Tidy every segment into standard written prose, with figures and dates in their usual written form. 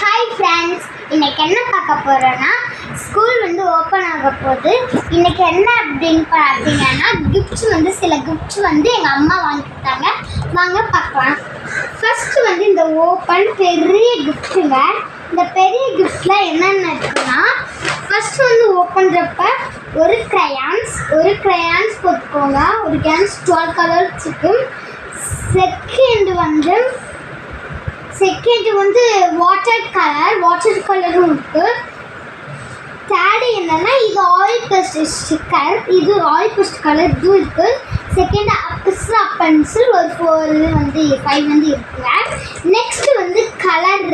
Hi friends, இன்னைக்கு என்ன பார்க்க போகிறோன்னா ஸ்கூல் ஓப்பன் ஆக போகுது. இன்னைக்கு என்ன அப்படின்னு பார்த்தீங்கன்னா சில கிஃப்ட்ஸ் எங்கள் அம்மா வாங்கி கொடுத்தாங்க. வாங்க பார்க்கலாம். ஃபஸ்ட்டு இந்த ஓப்பன் பெரிய கிஃப்ட்டுங்க. இந்த பெரிய கிஃப்டில் என்னென்ன இருக்குன்னா, ஃபஸ்ட்டு ஓப்பன்றப்ப ஒரு க்ரையான்ஸ் போட்டுக்கோங்க. ஒரு கேன்ஸ் 12 கலர்ஸ் இருக்கு. செகண்ட் வாட்டர் கலரும் இருக்கு. தேர்டு என்னன்னா, இது ஆயில் பெஸ்ட் ஸ்டிக்கர். இது ஆயில் பெஸ்ட் கலர் இதுவும் இருக்கு. செகண்ட் அப்சரா பென்சில் ஒரு 5 இருக்குங்க. Next colour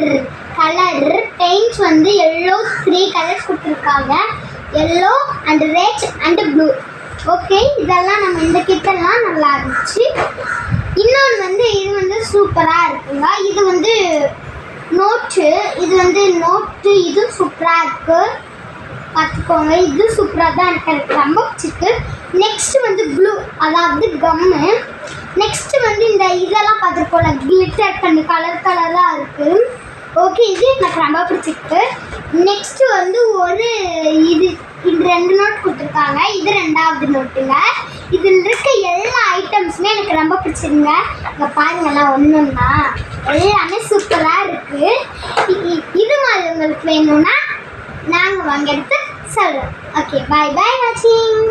paints yellow 3 colours கொடுத்துருக்காங்க. Yellow and red and blue. Okay, இதெல்லாம் நம்ம இந்த கிட்டெல்லாம் நல்லா இருந்துச்சு. இன்னொன்று இது சூப்பராக இருக்குங்க. இது நோட்டு. இது சூப்பராக இருக்குது, பார்த்துக்கோங்க. இது சூப்பராக தான் எனக்கு ரொம்ப பிடிச்சிருக்கு. நெக்ஸ்ட்டு ப்ளூ, அதாவது கம்மு. நெக்ஸ்ட்டு இந்த இதெல்லாம் பார்த்துருக்கோம்ல, கிளிட்டர் பண்ணி கலராக இருக்குது. ஓகே, இது எனக்கு ரொம்ப பிடிச்சிருக்கு. நெக்ஸ்ட்டு ஒரு இது 2 நோட் கொடுத்துருக்காங்க. இது 2வது நோட்டுங்க. இதில் இருக்க எல்லா ஐட்டம்ஸுமே எனக்கு ரொம்ப பிடிச்சிருங்க. இங்கே பாருங்கள்லாம் ஒன்றுன்னா எல்லாமே சூப்பராக இருக்குது. இது மாதிரி உங்களுக்கு வேணும்னா நாங்கள் வாங்கி எடுத்து சொல்கிறோம். ஓகே, பை வாட்சிங்.